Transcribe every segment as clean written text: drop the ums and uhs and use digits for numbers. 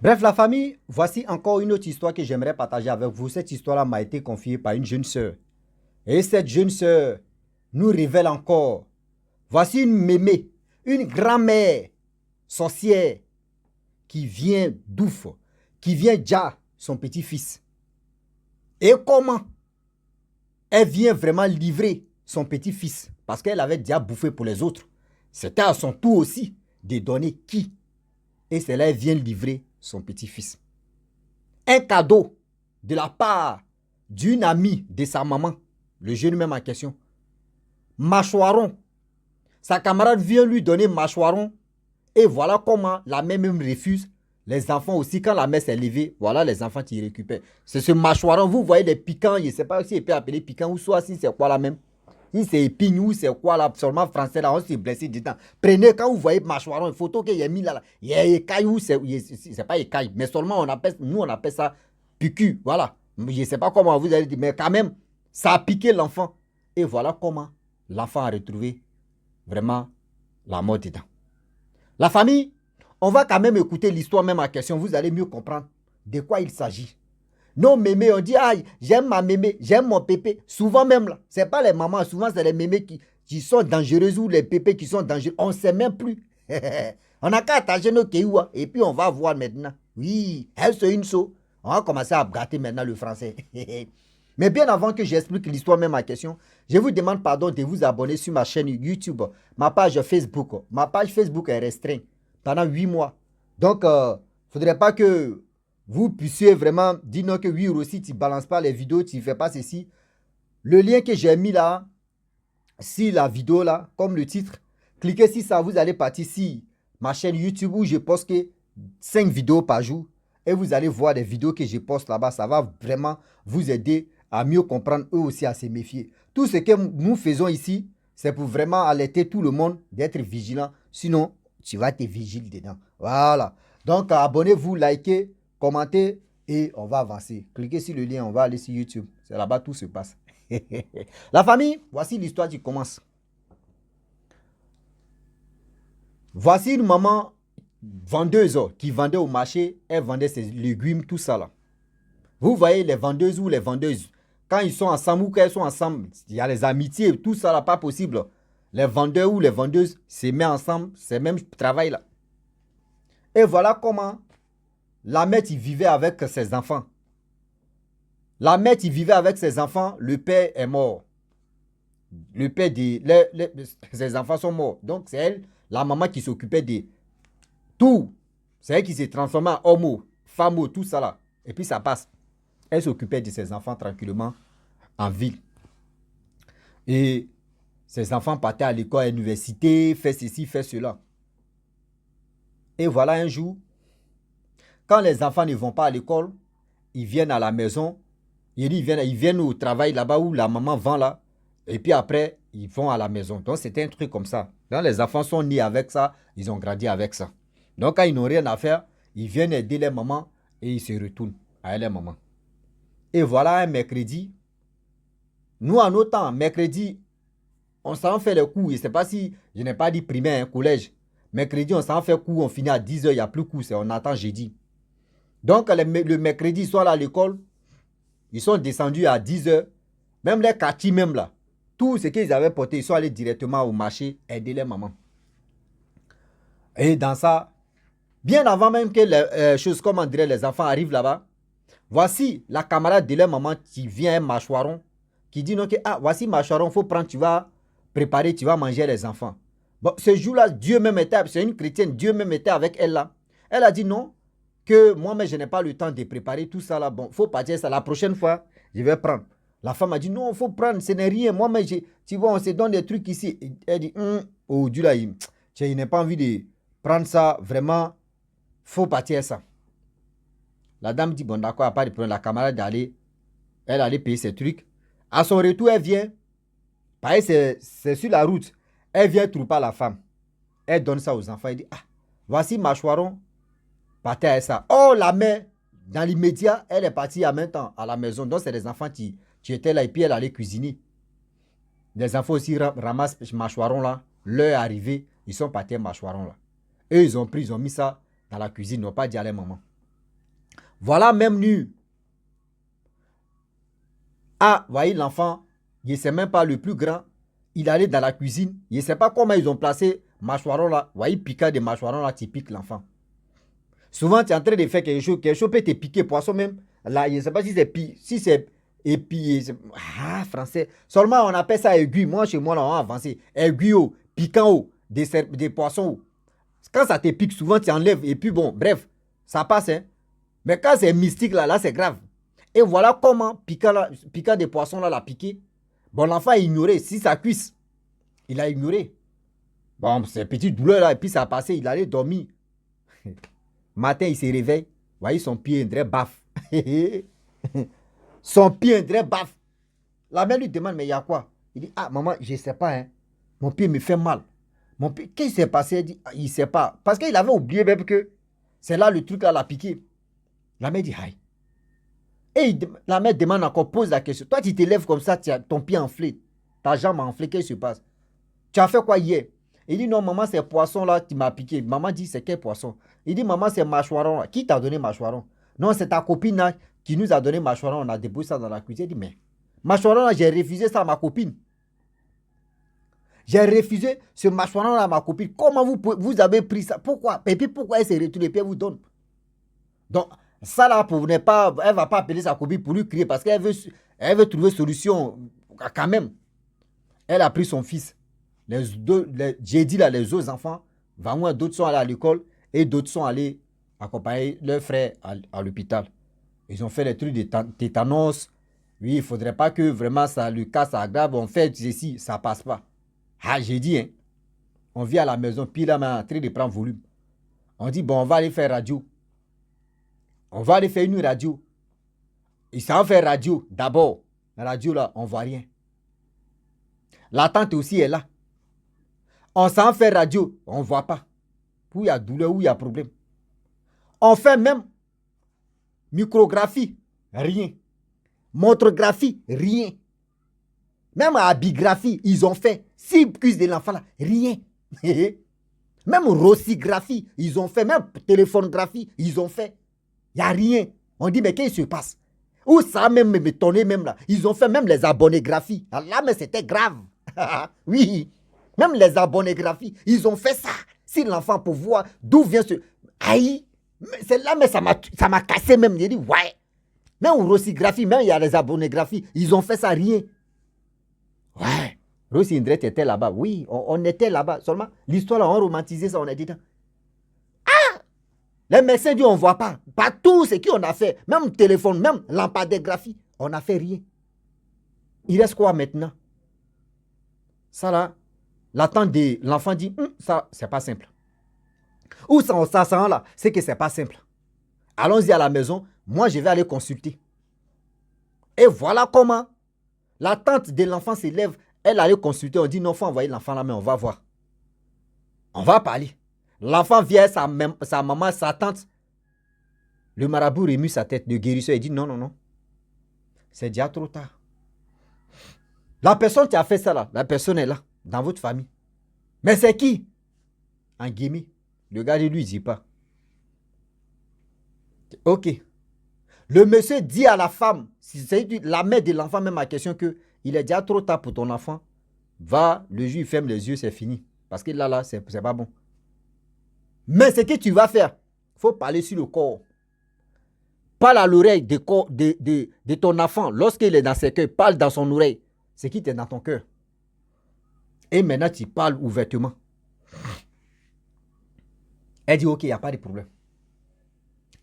Bref, la famille, voici encore une autre histoire que j'aimerais partager avec vous. Cette histoire-là m'a été confiée par une jeune sœur. Et cette jeune sœur nous révèle encore. Voici une mémé, une grand-mère sorcière qui vient d'ouf, qui vient déjà son petit-fils. Et comment elle vient vraiment livrer son petit-fils parce qu'elle avait déjà bouffé pour les autres. C'était à son tour aussi de donner qui. Et c'est là qu'elle vient livrer son petit-fils. Un cadeau de la part d'une amie de sa maman, le jeune même en question. Mâchoiron. Sa camarade vient lui donner mâchoiron. Et voilà comment la mère même refuse. Les enfants aussi, quand la mère s'est levée, voilà les enfants qui récupèrent. C'est ce mâchoiron, vous voyez les piquants, je ne sais pas si il peut appeler piquant ou soit si c'est quoi là même. Si c'est épine ou c'est quoi là, seulement français là, on s'est blessé dedans. Prenez, quand vous voyez mâchoiron, une photo qu'il y a mis là, il y a écaille ou c'est pas écaille, mais seulement nous on appelle ça piqûre, voilà. Je ne sais pas comment vous allez dire, mais quand même, ça a piqué l'enfant. Et voilà comment l'enfant a retrouvé vraiment la mort dedans. La famille, on va quand même écouter l'histoire même en question. Vous allez mieux comprendre de quoi il s'agit. Nos mémés, on dit, aïe, j'aime ma mémé, j'aime mon pépé. Souvent même là, ce n'est pas les mamans, souvent c'est les mémés qui sont dangereuses ou les pépés qui sont dangereux. On ne sait même plus. On n'a qu'à attacher nos kéoua et puis on va voir maintenant. Oui, elle c'est une so. On va commencer à gâter maintenant le français. Mais bien avant que j'explique l'histoire même en question, je vous demande pardon de vous abonner sur ma chaîne YouTube, ma page Facebook. Ma page Facebook est restreinte pendant 8 mois. Donc, il ne faudrait pas que vous puissiez vraiment dire non que oui, aussi, tu ne balances pas les vidéos, tu ne fais pas ceci. Le lien que j'ai mis là, si la vidéo là, comme le titre, cliquez sur ça, vous allez partir sur ma chaîne YouTube où je poste 5 vidéos par jour. Et vous allez voir des vidéos que je poste là-bas. Ça va vraiment vous aider à mieux comprendre, eux aussi à se méfier. Tout ce que nous faisons ici, c'est pour vraiment alerter tout le monde d'être vigilant. Sinon, tu vas te vigiler dedans. Voilà. Donc, abonnez-vous, likez, commentez et on va avancer. Cliquez sur le lien, on va aller sur YouTube. C'est là-bas tout se passe. La famille, voici l'histoire qui commence. Voici une maman vendeuse qui vendait au marché. Elle vendait ses légumes, tout ça là. Vous voyez les vendeuses ou les vendeuses. Quand ils sont ensemble ou quand elles sont ensemble, il y a les amitiés, tout ça là, pas possible. Les vendeurs ou les vendeuses se mettent ensemble, c'est même travail là. Et voilà comment la mère y vivait avec ses enfants. La mère y vivait avec ses enfants, le père est mort. Le père ses enfants sont morts. Donc c'est elle, la maman qui s'occupait de tout. C'est elle qui s'est transformée en homme, femme, tout ça là. Et puis ça passe. Elle s'occupait de ses enfants tranquillement en ville. Et ses enfants partaient à l'école, à l'université, fait ceci, fait cela. Et voilà un jour, quand les enfants ne vont pas à l'école, ils viennent à la maison. Ils viennent au travail là-bas où la maman vend là. Et puis après, ils vont à la maison. Donc c'était un truc comme ça. Quand les enfants sont nés avec ça, ils ont grandi avec ça. Donc quand ils n'ont rien à faire, ils viennent aider les mamans et ils se retournent à les mamans. Et voilà un mercredi. Nous, en nos temps, mercredi, on s'en fait les cours. Je ne sais pas si je n'ai pas dit primaire, collège. Mercredi, on s'en fait cours, on finit à 10h, il n'y a plus cours, on attend jeudi. Donc, le mercredi, ils sont à l'école, ils sont descendus à 10h. Même les quartiers, même là, tout ce qu'ils avaient porté, ils sont allés directement au marché aider les mamans. Et dans ça, bien avant même que les choses comme on dirait les enfants arrivent là-bas, voici la camarade de leur maman qui vient un mâchoiron, qui dit non que, ah, voici mâchoiron, il faut prendre, tu vas préparer, tu vas manger les enfants. Bon, ce jour-là, Dieu même était, c'est une chrétienne, Dieu même était avec elle là. Elle a dit non, que moi-même, je n'ai pas le temps de préparer tout ça là. Bon, il faut pas dire ça. La prochaine fois, je vais prendre. La femme a dit non, il faut prendre, ce n'est rien. Moi-même, tu vois, on se donne des trucs ici. Elle dit, oh Dieu là, je n'ai pas envie de prendre ça, vraiment, faut partir ça. La dame dit, bon d'accord, pas de problème. La camarade d'aller, elle allait payer ses trucs. À son retour, elle vient, pareil, c'est sur la route. Elle vient trouver la femme. Elle donne ça aux enfants. Elle dit, ah, voici mâchoiron. Partez à ça. Oh, la mère, dans l'immédiat, elle est partie en même temps à la maison. Donc, c'est les enfants qui étaient là et puis elle allait cuisiner. Les enfants aussi ramassent mâchoiron là. L'heure est arrivée, ils sont partis à mâchoiron là. Eux, ils ont mis ça dans la cuisine. Ils n'ont pas dit à leur maman. Voilà même nu. Ah, voyez l'enfant, il ne sait même pas le plus grand. Il allait dans la cuisine. Il ne sait pas comment ils ont placé mâchoiron là. Voyez, piquant des mâchoirons là, tu piques l'enfant. Souvent, tu es en train de faire quelque chose peut te piquer, poisson même. Là, je ne sais pas si c'est épi. Ah, français. Seulement, on appelle ça aiguille. Moi, chez moi, là, on a avancé. Aiguille, piquant, des poissons. Quand ça te pique, souvent, tu enlèves. Et puis, bon, bref, ça passe. Hein. Mais quand c'est mystique, là c'est grave. Et voilà comment, piquant des poissons, là, l'a piqué. Bon, l'enfant a ignoré. Si ça cuisse, il a ignoré. Bon, c'est petite douleur, là, et puis ça a passé. Il allait dormir. Matin, il se réveille. Voyez, son pied est très baf. Son pied est très baf. La mère lui demande, mais il y a quoi? Il dit, ah, maman, je ne sais pas. Hein. Mon pied me fait mal. Mon pied, qu'est-ce qui s'est passé? Il dit, ah, il ne sait pas. Parce qu'il avait oublié même que c'est là le truc à la piqué. La mère dit, aïe. Et la mère demande encore, pose la question. Toi, tu te lèves comme ça, ton pied enflé. Ta jambe enflée, qu'est-ce qui se passe? Tu as fait quoi hier? Il dit, non, maman, c'est poisson là, tu m'as piqué. Maman dit, c'est quel poisson? Il dit, maman, c'est mâchoiron. Qui t'a donné mâchoiron? Non, c'est ta copine là, qui nous a donné mâchoiron. On a déposé ça dans la cuisine. Il dit, mais mâchoiron là, j'ai refusé ça à ma copine. J'ai refusé ce mâchoiron là à ma copine. Comment vous avez pris ça? Pourquoi? Et puis pourquoi elle s'est retrouvée et puis elle vous donne? Donc, ça là, elle ne va pas appeler sa copine pour lui crier parce qu'elle veut trouver solution quand même. Elle a pris son fils. J'ai dit là, les autres enfants, d'autres sont allés à l'école et d'autres sont allés accompagner leurs frères à l'hôpital. Ils ont fait les trucs de tétanos. Oui, il ne faudrait pas que vraiment ça le cas s'aggrave. On fait ceci, ça ne passe pas. Ah, j'ai dit, hein, on vient à la maison, puis là, on est en train de prendre volume. On dit, bon, on va aller faire radio. On va aller faire une radio. Ils savent faire radio d'abord. La radio là, on ne voit rien. La tante aussi est là. On s'en fait radio, on ne voit pas. Où il y a douleur, où il y a problème. On fait même micrographie, rien. Montrographie, rien. Même abigraphie, ils ont fait. 6 cuisses de l'enfant là, rien. Même rossigraphie, ils ont fait. Même téléphonographie, ils ont fait. Il n'y a rien. On dit, mais qu'est-ce qui se passe? Ou ça même m'étonné même là. Ils ont fait même les abonnés-graphies. Là, mais c'était grave. Oui. Même les abonnés-graphies, ils ont fait ça. Si l'enfant peut voir d'où vient ce... Aïe. C'est là, mais ça m'a cassé même. J'ai dit, ouais. Même rossigraphie, même il y a les abonnés-graphies. Ils ont fait ça, rien. Ouais. Rossi Indret était là-bas. Oui, on était là-bas. Seulement, l'histoire, là, on romantisait ça, on a dit... Les médecins disent on ne voit pas. Pas tout ce qu'on a fait. Même téléphone, même lampadagraphie. On n'a fait rien. Il reste quoi maintenant? Ça là, l'attente de l'enfant dit, ça, c'est pas simple. Ou ça sent là, c'est que c'est pas simple. Allons-y à la maison. Moi, je vais aller consulter. Et voilà comment la tante de l'enfant se lève. Elle allait consulter. On dit non, il faut envoyer l'enfant là, mais on va voir. On va parler. L'enfant vient, sa maman, sa tante. Le marabout remue sa tête de guérisseur et dit non, non, non. C'est déjà trop tard. La personne qui a fait ça là, la personne est là, dans votre famille. Mais c'est qui? En guillemets. Le gars de lui, il dit pas. Ok. Le monsieur dit à la femme, c'est la mère de l'enfant même à question que il est déjà trop tard pour ton enfant. Va, le juge ferme les yeux, c'est fini. Parce que là, c'est pas bon. Mais ce que tu vas faire, il faut parler sur le corps. Parle à l'oreille de ton enfant. Lorsqu'il est dans ses cœurs, parle dans son oreille. Ce qui est dans ton cœur. Et maintenant, tu parles ouvertement. Elle dit, ok, il n'y a pas de problème.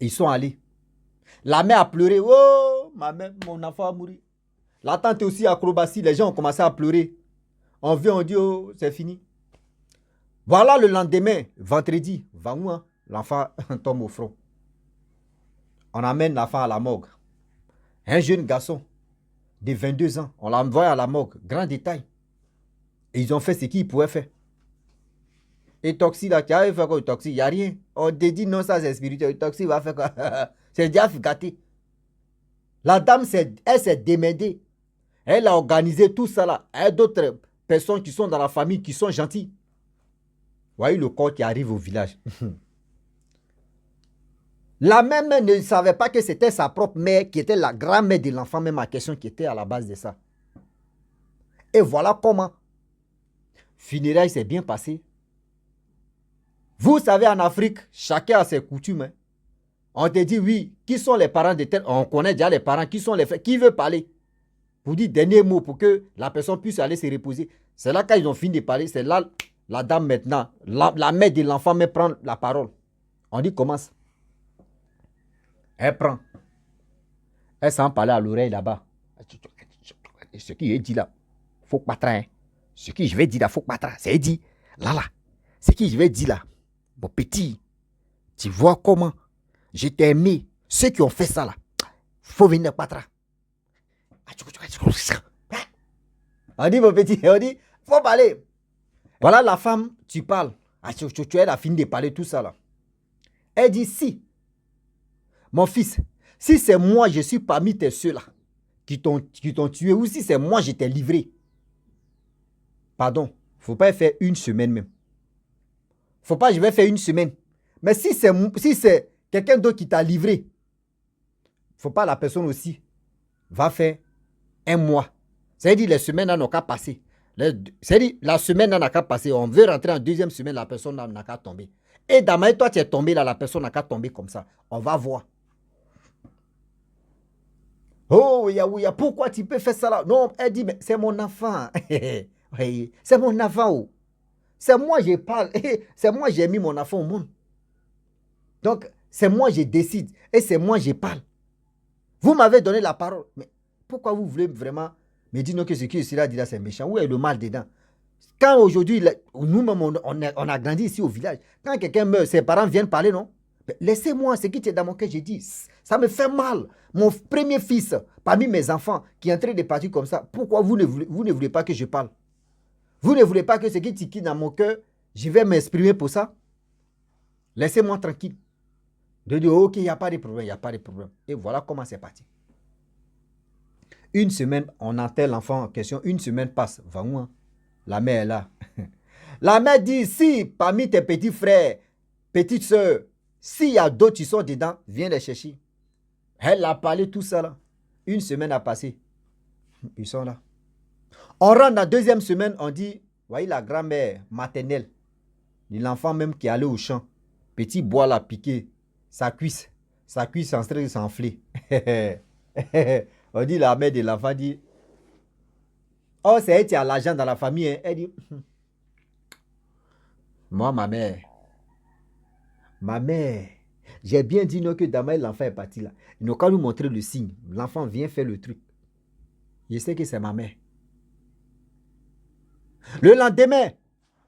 Ils sont allés. La mère a pleuré. Oh, ma mère, mon enfant a mouru. La tante aussi acrobatie. Les gens ont commencé à pleurer. On vient, on dit, oh, c'est fini. Voilà le lendemain, vendredi, l'enfant tombe au front. On amène l'enfant à la morgue. Un jeune garçon de 22 ans, on l'envoie à la morgue. Grand détail. Et ils ont fait ce qu'ils pouvaient faire. Et Toxi, là, tu as fait quoi, Toxi? Il n'y a rien. On te dit non, ça c'est spirituel. Toxi va faire quoi? C'est déjà gâté. La dame, elle s'est démêlée. Elle a organisé tout ça là. Il y a d'autres personnes qui sont dans la famille qui sont gentilles. Voyez le corps qui arrive au village. La mère même ne savait pas que c'était sa propre mère qui était la grand-mère de l'enfant, même en question, qui était à la base de ça. Et voilà comment. Funérailles s'est bien passé. Vous savez, en Afrique, chacun a ses coutumes. Hein. On te dit, oui, qui sont les parents de tel? On connaît déjà les parents, qui sont les frères? Qui veut parler? Pour dire dernier mot, pour que la personne puisse aller se reposer. C'est là, quand ils ont fini de parler, c'est là, la dame maintenant, la mère de l'enfant me prend la parole. On dit, commence. Elle prend. Elle s'en parlait à l'oreille là-bas. Ce qui est dit là, faut pas train. Ce que je vais dire là, faut pas train. C'est dit. Là. Ce que je vais dire là. Mon petit, tu vois comment je t'ai aimé. Ceux qui ont fait ça là, faut venir pas train. On dit, mon petit, on dit, faut parler. Voilà la femme, tu parles. Tu as fini de parler tout ça là. Elle dit, si, mon fils, si c'est moi, je suis parmi tes ceux-là qui t'ont tué, ou si c'est moi, je t'ai livré. Pardon, faut pas faire une semaine même. Faut pas, je vais faire une semaine. Mais si c'est quelqu'un d'autre qui t'a livré, faut pas la personne aussi va faire un mois. C'est-à-dire les semaines n'ont qu'à passer. C'est-à-dire la semaine n'a qu'à passer. On veut rentrer en deuxième semaine, la personne n'a qu'à tomber. Et d'abord, toi, tu es tombé là, la personne n'a qu'à tomber comme ça. On va voir. Oh, oui, pourquoi tu peux faire ça là? Non, elle dit, mais c'est mon enfant. Oui, c'est mon enfant. Oh. C'est moi, je parle. C'est moi, j'ai mis mon enfant au monde. Donc, c'est moi, je décide. Et c'est moi, je parle. Vous m'avez donné la parole. Mais pourquoi vous voulez vraiment me dire non, que ce que je suis là, c'est méchant? Où est le mal dedans? Quand aujourd'hui, nous-mêmes, on a grandi ici au village. Quand quelqu'un meurt, ses parents viennent parler, non? Laissez-moi, ce qui est dans mon cœur, j'ai dit, ça me fait mal. Mon premier fils, parmi mes enfants, qui est en train de partir comme ça, pourquoi vous ne voulez pas que je parle? Vous ne voulez pas que ce qui est dans mon cœur, je vais m'exprimer pour ça? Laissez-moi tranquille. De dire, ok, il n'y a pas de problème, il n'y a pas de problème. Et voilà comment c'est parti. Une semaine, on entend l'enfant en question, une semaine passe. Va où, hein? La mère est là. La mère dit, si parmi tes petits frères, petites soeurs, s'il y a d'autres qui sont dedans, viens les chercher. Elle a parlé tout ça là. Une semaine a passé. Ils sont là. On rentre la deuxième semaine, on dit, voyez la grand-mère maternelle, l'enfant même qui est allé au champ, petit bois l'a piqué, sa cuisse en train de s'enfler. On dit, la mère de l'enfant dit, oh, c'est elle qui a l'argent dans la famille. Hein. Elle dit, moi, ma mère, j'ai bien dit non que demain l'enfant est parti là. Ils n'ont qu'à nous montrer le signe. L'enfant vient faire le truc. Je sais que c'est ma mère. Le lendemain,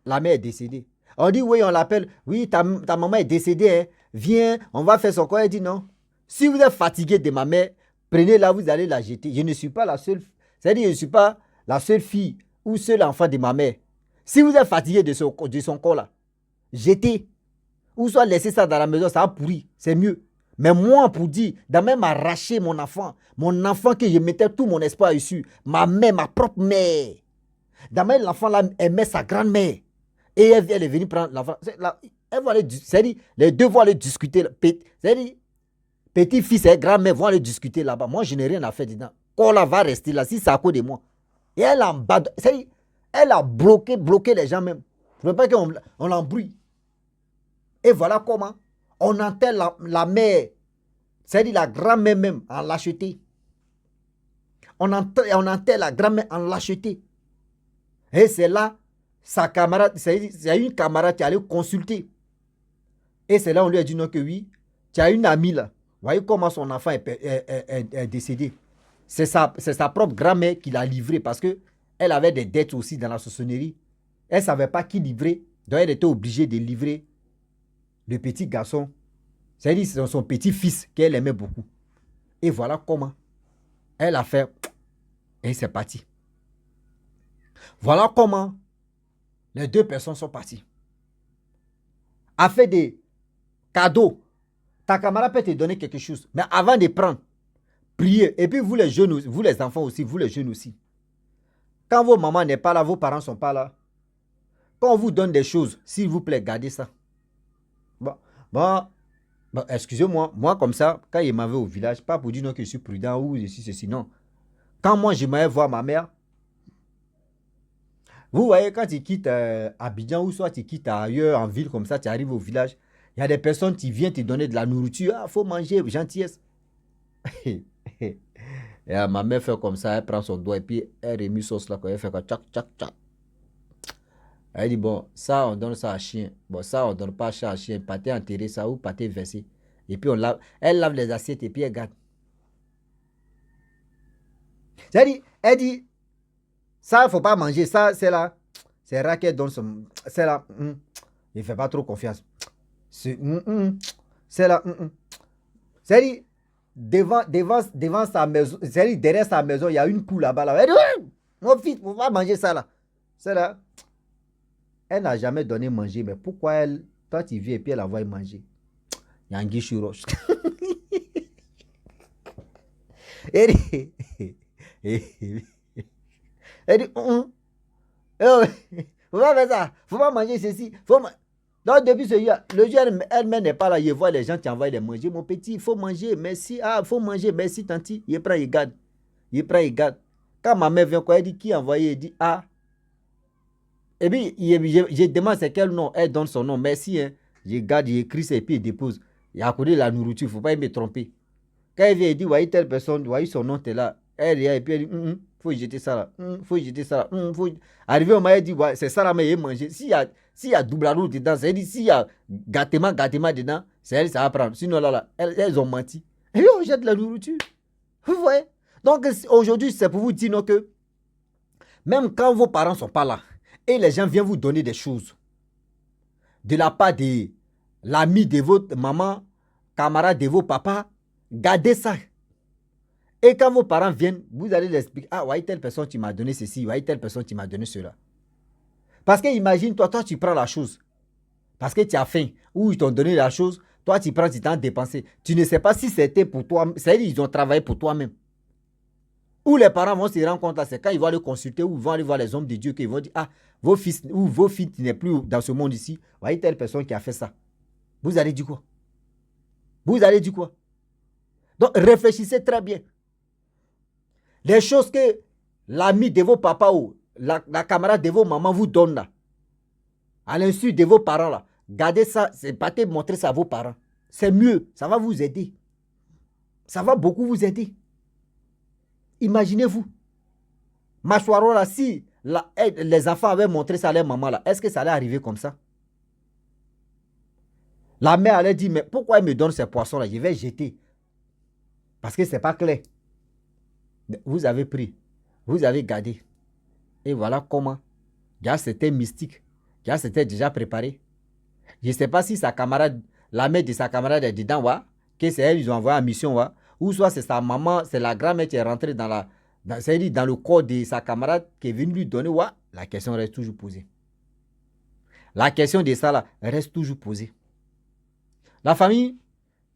la mère est décédée. On dit, oui, on l'appelle. Oui, ta maman est décédée. Hein. Viens, on va faire son corps. Elle dit non. Si vous êtes fatigué de ma mère, prenez-la, vous allez la jeter. Je ne suis pas la seule. C'est-à-dire, je ne suis pas la seule fille ou seul enfant de ma mère. Si vous êtes fatigué de son corps là, jetez. Ou soit laissez ça dans la maison, ça va pourrir. C'est mieux. Mais moi, pour dire, de même arracher mon enfant que je mettais tout mon espoir dessus, ma mère, ma propre mère. D'abord, l'enfant là aimait sa grand-mère. Et elle est venue prendre l'enfant. Elle va aller, c'est-à-dire, les deux vont aller discuter. C'est-à-dire, petit-fils et grand-mère vont aller discuter là-bas. Moi, je n'ai rien à faire dedans. Kola va rester là, si c'est à cause de moi. Et elle a bloqué les gens même. Je ne veux pas qu'on l'embrouille. Et voilà comment on entend la mère, c'est-à-dire la grand-mère même, en lâcheté. On entend la grand-mère en lâcheté. Et c'est là, sa camarade, c'est une camarade qui allait consulter. Et c'est là on lui a dit non que oui, tu as une amie là. Vous voyez comment son enfant est décédé. C'est sa propre grand-mère qui l'a livré parce qu'elle avait des dettes aussi dans la sorcellerie. Elle ne savait pas qui livrer. Donc elle était obligée de livrer le petit garçon. C'est-à-dire son petit-fils qu'elle aimait beaucoup. Et voilà comment elle a fait. Et c'est parti. Voilà comment les deux personnes sont parties. A fait des cadeaux. Ta camarade peut te donner quelque chose. Mais avant de prendre, priez. Et puis vous les jeunes, vous les enfants aussi, vous les jeunes aussi. Quand vos mamans n'est pas là, vos parents ne sont pas là. Quand on vous donne des choses, s'il vous plaît, gardez ça. Bon, Bon, excusez-moi, moi comme ça, quand il m'avait au village, pas pour dire non que je suis prudent ou je suis ceci, non. Quand moi je m'allais voir ma mère, vous voyez, quand tu quittes Abidjan ou soit tu quittes ailleurs en ville comme ça, tu arrives au village, il y a des personnes qui viennent te donner de la nourriture. Ah, faut manger, gentillesse. Et ma mère fait comme ça, elle prend son doigt et puis elle remet sauce là, quand elle fait comme tchac, tchac, tchac. Elle dit, bon, ça, on donne ça à chien. Bon, ça, on donne pas ça à chien. Pâté enterré, ça, ou pâté versé. Et puis, on lave, elle lave les assiettes et puis elle garde. Elle dit, ça, il ne faut pas manger. Ça, c'est là. C'est là qu'elle donne son. C'est là. Il ne fait pas trop confiance. C'est là. C'est-à-dire, devant sa maison, c'est-à-dire, derrière sa maison, il y a une poule là-bas. Là. Elle dit, mon fils, il ne faut pas manger ça là. C'est là. Elle n'a jamais donné manger, mais pourquoi elle, toi tu viens et puis elle envoie manger? Yangi Churoche. Elle dit, elle dit, faut pas faire ça, faut pas manger ceci. Donc depuis ce jour, le jour elle-même n'est pas là, je vois les gens qui envoient les manger. Mon petit, il faut manger, merci. Ah, il faut manger, merci tanti. Il prend, il garde. Il prend, il garde. Quand ma mère vient, quoi, elle dit, qui a envoyé? Elle dit, ah. Et puis, je demande c'est quel nom. Elle donne son nom. Merci. Hein. Je garde, j'écris ça et puis il dépose. Il a accordé la nourriture. Il ne faut pas me tromper. Quand elle vient, il dit, voyez telle personne, voyez son nom, t'es là. Elle est là et puis elle dit, faut jeter ça là. Faut jeter ça là. Arrivé au moment, elle dit, ouais, c'est ça là, mais il manger. S'il y a double roue dedans, c'est-à-dire s'il y a gâtement dedans, c'est elle, ça va prendre. Sinon là, elles ont menti. Et puis on jette la nourriture. Vous voyez? Donc aujourd'hui, c'est pour vous dire non, que même quand vos parents ne sont pas là, et les gens viennent vous donner des choses de la part de l'ami de votre maman, camarade de vos papas, gardez ça. Et quand vos parents viennent, vous allez leur expliquer, ah, ouais, telle personne qui m'a donné ceci, ouais, telle personne qui m'a donné cela. Parce que imagine, toi, tu prends la chose. Parce que tu as faim, ou ils t'ont donné la chose, toi, tu prends, tu t'en dépensé. Tu ne sais pas si c'était pour toi, c'est-à-dire qu'ils ont travaillé pour toi-même. Où les parents vont se rendre compte, c'est quand ils vont aller consulter ou ils vont aller voir les hommes de Dieu qu'ils vont dire, ah, vos fils ou vos filles n'est plus dans ce monde ici. Voyez telle personne qui a fait ça. Vous allez dire quoi? Vous allez dire quoi? Donc, réfléchissez très bien. Les choses que l'ami de vos papas ou la camarade de vos mamans vous donne là, à l'insu de vos parents là, gardez ça, c'est pas de montrer ça à vos parents. C'est mieux, ça va vous aider. Ça va beaucoup vous aider. Imaginez-vous. Mâchoire là, si les enfants avaient montré ça à leur maman là, est-ce que ça allait arriver comme ça? La mère allait dire, mais pourquoi elle me donne ces poissons là? Je vais jeter. Parce que c'est pas clair. Vous avez pris, vous avez gardé. Et voilà comment. Déjà c'était mystique. Déjà c'était déjà préparé. Je ne sais pas si sa camarade, la mère de sa camarade est dedans, ouais, que c'est elle, ils ont envoyé en mission, ouais, ou soit c'est sa maman, c'est la grand-mère qui est rentrée dans le corps de sa camarade qui est venue lui donner, ouais, la question reste toujours posée. La question de ça, là, reste toujours posée. La famille,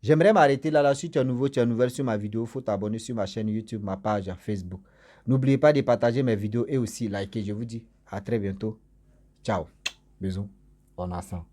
j'aimerais m'arrêter là. Si tu es nouveau, tu es nouvelle sur ma vidéo, il faut t'abonner sur ma chaîne YouTube, ma page Facebook. N'oubliez pas de partager mes vidéos et aussi liker. Je vous dis à très bientôt. Ciao. Bisous. On a ça.